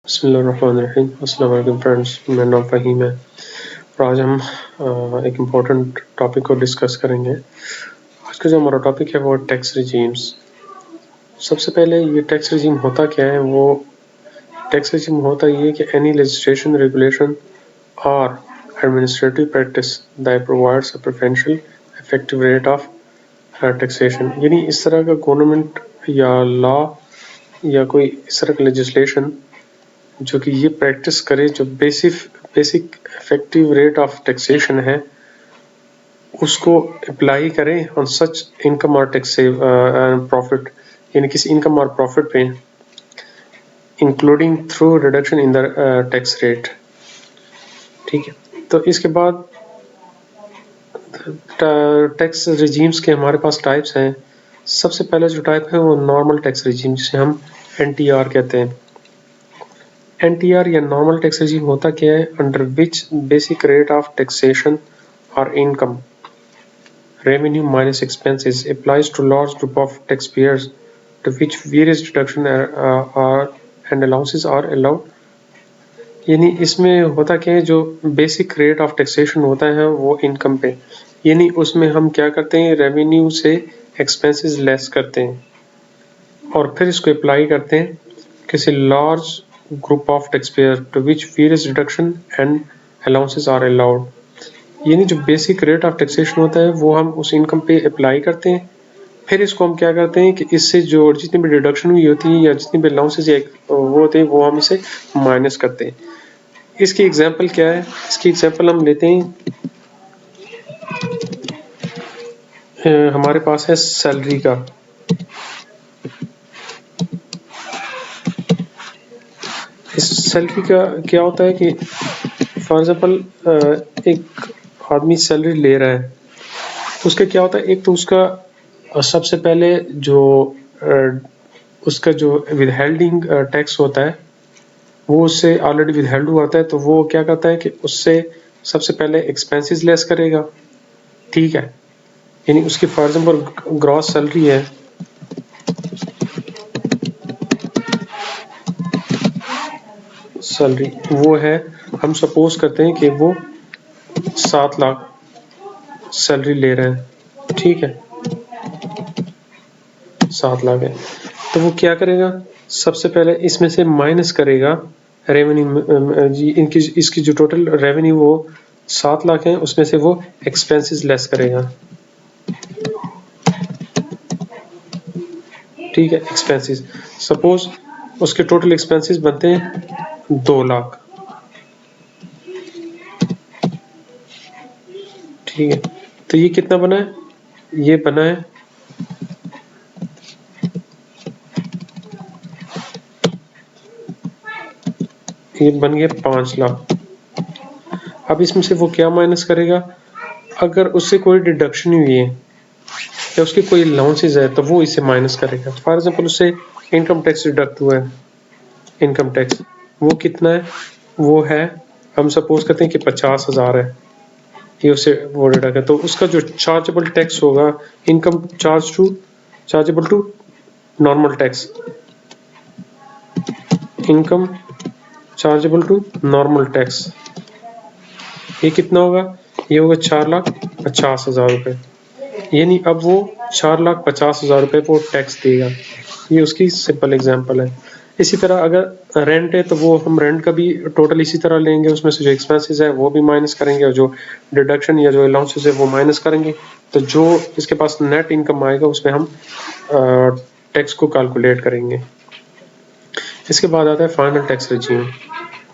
बिस्मिल्लाहिर्रहमानिर्रहीम। अस्सलाम वालेकुम फ्रेंड्स, मेरा नाम फ़हीम है और आज हम एक इम्पोर्टेंट टॉपिक को डिस्कस करेंगे। आज का जो हमारा टॉपिक है वो टैक्स रिजीम्स। सबसे पहले ये टैक्स रिजीम होता क्या है? वो टैक्स रिजीम होता ये है कि एनी लेजिस्लेशन, रेगुलेशन और administrative practice that provides a preferential effective rate of taxation, यानी इस तरह का गवर्नमेंट या लॉ या कोई इस तरह का लेजिस्लेशन जो कि ये प्रैक्टिस करे, जो basic effective rate of taxation है उसको अप्लाई करें ऑन सच इनकम और टैक्स प्रॉफिट, यानी किसी इनकम और प्रॉफिट पे, including through reduction in the tax rate. ठीक है, तो इसके बाद टैक्स रिजीम्स के हमारे पास टाइप्स हैं। सबसे पहले जो टाइप है वो नॉर्मल टैक्स रिजीम, जिसे हम NTR कहते हैं। NTR या नॉर्मल टैक्स रिजीम होता क्या है? Under which basic rate of taxation और income revenue minus expenses applies to large group of taxpayers to which various deduction and allowances are allowed। यानी इसमें होता क्या है, जो बेसिक रेट ऑफ टैक्सेशन होता है वो इनकम पे, यानी उसमें हम क्या करते हैं, रेवेन्यू से एक्सपेंसेस लेस करते हैं और फिर इसको अप्लाई करते हैं किसी large group of taxpayer to which various deduction and allowances are allowed. यानी जो बेसिक रेट ऑफ टैक्सेशन होता है वो हम उस इनकम पे अप्लाई करते हैं, फिर इसको हम क्या करते हैं कि इससे जो जितनी भी डिडक्शन हुई होती है या जितनी भी अलाउंसेस वो होते हैं वो हम इसे माइनस करते हैं। इसकी एग्जांपल क्या है? इसकी एग्जांपल हम लेते हैं, हमारे पास है सैलरी का। इस सैलरी का क्या होता है कि फॉर एग्जांपल एक आदमी सैलरी ले रहा है तो उसका क्या होता है, एक तो उसका सबसे पहले जो उसका जो विदहेल्डिंग टैक्स होता है वो उससे ऑलरेडी विदहेल्ड हुआ होता है, तो वो क्या करता है कि उससे सबसे पहले एक्सपेंसेस लेस करेगा। ठीक है, यानी उसकी फॉर एग्जांपल ग्रॉस सैलरी है, सैलरी वो है, हम सपोज करते हैं कि वो 7 लाख सैलरी ले रहे हैं। ठीक है, 7 लाख है, तो वो क्या करेगा, सबसे पहले इसमें से माइनस करेगा रेवेन्यू जी, इनकी इसकी जो टोटल रेवेन्यू वो 7 लाख है उसमें से वो एक्सपेंसेस लेस करेगा। ठीक है, एक्सपेंसेस सपोज उसके टोटल एक्सपेंसेस बनते हैं 2 लाख। ठीक है, तो ये कितना बना है? ये बना है ये बन गया 5 लाख। अब इसमें से वो क्या माइनस करेगा? अगर उससे कोई डिडक्शन हुई है या उसके कोई अलाउंसेस है तो वो इसे माइनस करेगा। फॉर एग्जांपल उससे इनकम टैक्स डिडक्ट हुआ है, इनकम टैक्स वो कितना है? वो है, हम सपोज करते हैं कि 50,000 है, ये उससे वो डिडक्ट है, तो उसका जो चार्जेबल टैक्स होगा, income chargeable to normal tax, income chargeable to normal tax, ये कितना होगा? ये होगा 4,50,000 रुपये। यानी अब वो 4,50,000 रुपये को टैक्स देगा। ये उसकी सिंपल एग्जांपल है। इसी तरह अगर रेंट है तो वो हम रेंट का भी टोटल इसी तरह लेंगे, उसमें से जो एक्सपेंसेस है वो भी माइनस करेंगे और जो डिडक्शन या जो अलाउंसेस है वो माइनस करेंगे, तो जो इसके पास नेट इनकम आएगा उसमें हम टैक्स को कैलकुलेट करेंगे। इसके बाद आता है final tax regime.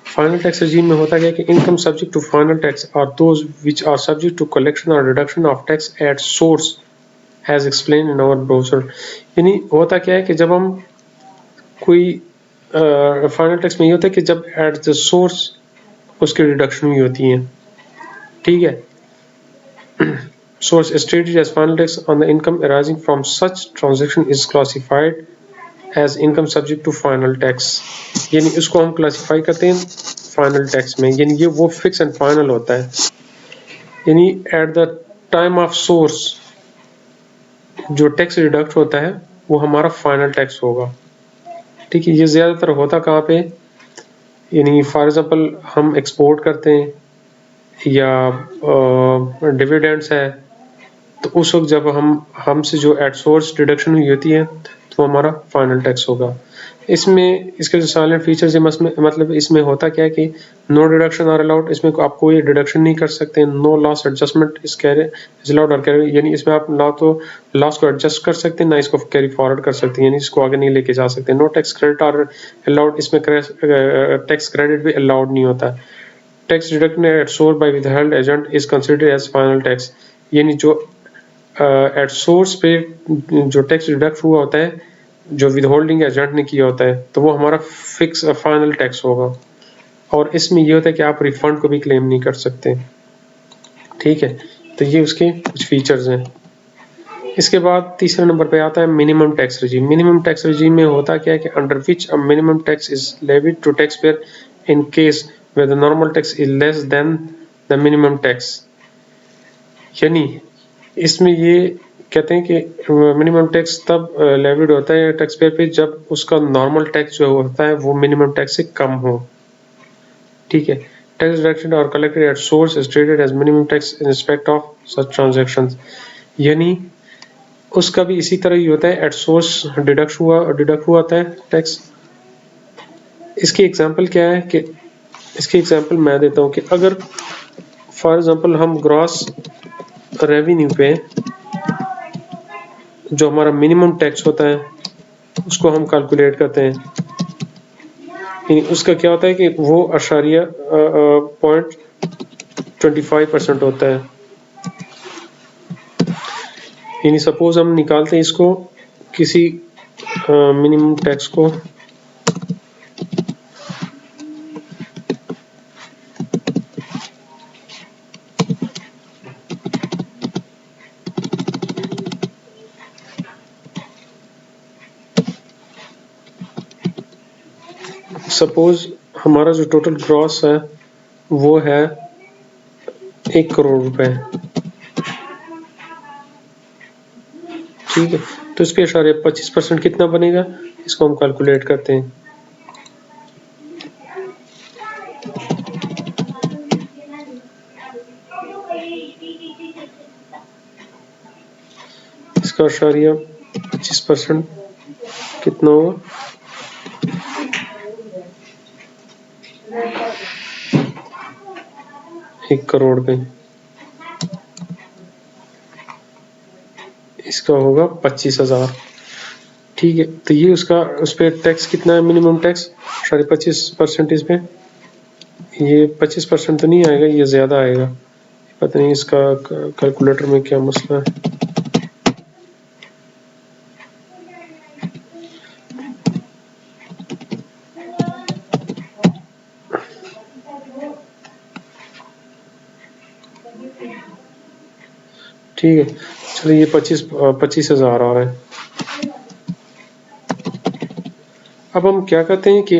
Final tax regime में होता है कि income subject to final tax are those which are subject to collection और reduction of tax at source as explain in our brochure. यानी होता क्या है कि जब हम कोई फाइनल टैक्स में ये होता है कि जब एट द सोर्स उसकी रिडक्शन हुई होती है। ठीक है, source stated as final tax on the income arising from such transaction is classified as income subject to final tax. यानी उसको हम क्लासिफाई करते हैं फाइनल टैक्स में, यानी ये वो फिक्स एंड फाइनल होता है। यानी at the time of source जो टैक्स डिडक्ट होता है वो हमारा फाइनल टैक्स होगा। ठीक है, ये ज्यादातर होता कहाँ पे? यानी फॉर एग्जांपल हम एक्सपोर्ट करते हैं या डिविडेंड्स है, तो उस वक्त जब हमसे जो एट सोर्स डिडक्शन हुई होती है तो हमारा फाइनल टैक्स होगा। इसमें इसके जो साइलेंट फीचर्स है, मतलब इसमें होता क्या है कि नो डिडक्शन आर अलाउड, इसमें आप कोई डिडक्शन नहीं कर सकते। No loss adjustment is allowed और कैरी, यानी इसमें आप ना तो लॉस को एडजस्ट कर सकते हैं ना इसको कैरी फॉरवर्ड कर सकते हैं, यानी इसको आगे नहीं लेके जा सकते। No tax credit are allowed, इसमें टैक्स क्रेडिट भी अलाउड नहीं होता। Tax deduction at source by withheld agent is considered as final tax, यानी जो एट सोर्स पे जो टैक्स डिडक्ट हुआ होता है, जो विदहोल्डिंग एजेंट ने किया होता है, तो वो हमारा फिक्स फाइनल टैक्स होगा। और इसमें ये होता है कि आप रिफंड को भी क्लेम नहीं कर सकते। ठीक है, तो ये उसके कुछ फीचर्स हैं। इसके बाद तीसरे नंबर पे आता है minimum tax regime. Minimum tax regime में होता क्या है कि under which a minimum tax is levied to tax payer in case where the normal tax is less than the minimum tax. यानी इसमें ये कहते हैं कि मिनिमम टैक्स तब लेविड होता है टैक्स पेयर पे जब उसका नॉर्मल टैक्स जो होता है वो मिनिमम टैक्स से कम हो। ठीक है, टैक्स डिडक्शन और collected at source is treated as minimum tax in respect of such transactions, यानी उसका भी इसी तरह ही होता है, एट सोर्स डिडक्ट हुआ होता है टैक्स। इसकी एग्जांपल क्या है कि इसकी एग्जांपल मैं देता हूँ कि अगर फॉर एग्जांपल हम ग्रॉस रेवेन्यू पे जो हमारा मिनिमम टैक्स होता है उसको हम कैलकुलेट करते हैं, यानी उसका क्या होता है कि वो अशारिया 0.25% होता है। यानी सपोज हम निकालते हैं इसको किसी मिनिमम टैक्स को, सपोज हमारा जो टोटल ग्रॉस है वो है 1 करोड़ रुपए। ठीक है, तो इसके इशारे 25% कितना बनेगा, इसको हम कैलकुलेट करते हैं। इसका इशारिया 25% कितना होगा, एक करोड़ पे इसका होगा 25,000। ठीक है, तो ये उसका उस पर टैक्स कितना है, मिनिमम टैक्स 25% इस पे, ये 25% तो नहीं आएगा, ये ज्यादा आएगा, पता नहीं इसका कैलकुलेटर में क्या मसला है। ठीक है, चलिए ये 25,000 आ रहा है। अब हम क्या करते हैं कि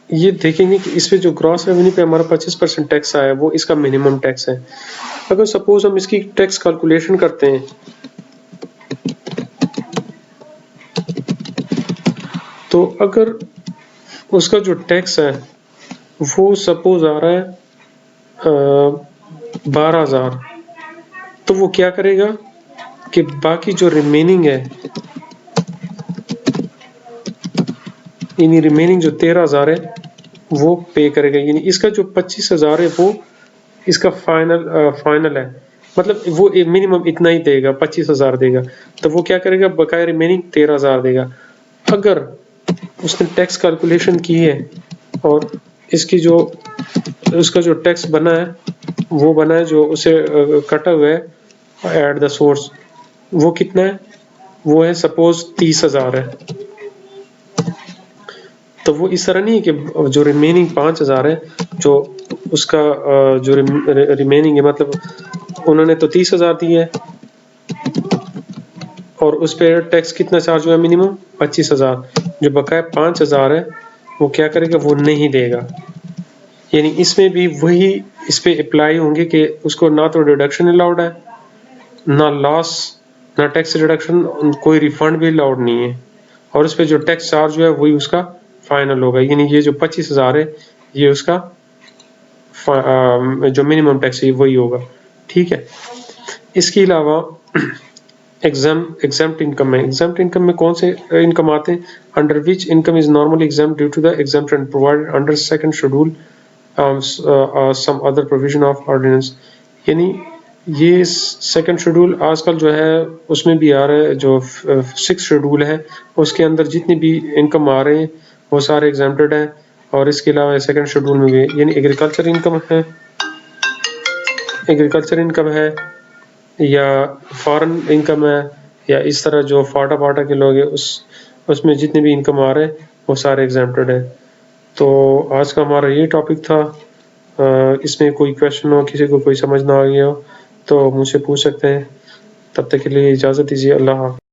ये देखेंगे कि इस पे जो ग्रॉस रेवेन्यू पे हमारा 25% टैक्स आया है वो इसका मिनिमम टैक्स है। अगर सपोज हम इसकी टैक्स कैलकुलेशन करते हैं तो अगर उसका जो टैक्स है वो सपोज आ रहा है 12,000, तो वो क्या करेगा कि बाकी जो रिमेनिंग है, यानी रिमेनिंग जो 13,000 है वो पे करेगा, यानी इसका जो 25,000 है वो इसका फाइनल है, मतलब वो मिनिमम इतना ही देगा, 25,000 देगा। तो वो क्या करेगा, बकाया रिमेनिंग 13,000 देगा। अगर उसने टैक्स कैलकुलेशन की है और इसकी जो उसका जो टैक्स बना है वो बना है जो उसे कटा हुआ है एट द सोर्स, वो कितना है, वो है सपोज 30,000 है। तो वो इस तरह नहीं है कि जो रिमेनिंग 5,000 है जो उसका जो रिमेनिंग है, मतलब उन्होंने तो 30,000 दिए है और उस पर टैक्स कितना चार्ज हुआ, मिनिमम 25,000, जो बकाया 5,000 है वो क्या करेगा, वो नहीं देगा। यानी इसमें भी वही इस पे अप्लाई होंगे कि उसको ना तो डिडक्शन अलाउड है, ना लॉस, ना टैक्स डिडक्शन, कोई रिफंड भी अलाउड नहीं है, और उस पर जो टैक्स चार्ज हुआ है वही उसका फाइनल होगा, यानी ये जो 25,000 है ये उसका जो मिनिमम टैक्स है वही होगा। ठीक है, इसके अलावा एग्जाम्प्ट इनकम है। एग्जाम्प्ट इनकम में कौन से इनकम आते हैं? Under which income is normally exempt due to the exemption provided under second schedule some other provision of ordinance. यानी ये सेकंड शेड्यूल आजकल जो है उसमें भी आ रहा है, जो 6th शेड्यूल है उसके अंदर जितनी भी इनकम आ रहे हैं वो सारे एग्जाम्प्टेड हैं। और इसके अलावा सेकंड शेड्यूल में भी, यानी एग्रीकल्चर इनकम है या फॉरेन इनकम है, या इस तरह जो फाटा के लोग हैं उसमें जितने भी इनकम आ रहे हैं वो सारे एग्जाम्प्टेड है। तो आज का हमारा ये टॉपिक था। इसमें कोई क्वेश्चन हो, किसी को कोई समझ ना आ गया हो तो मुझसे पूछ सकते हैं। तब तक के लिए इजाज़त दीजिए। अल्लाह हाफ़िज़।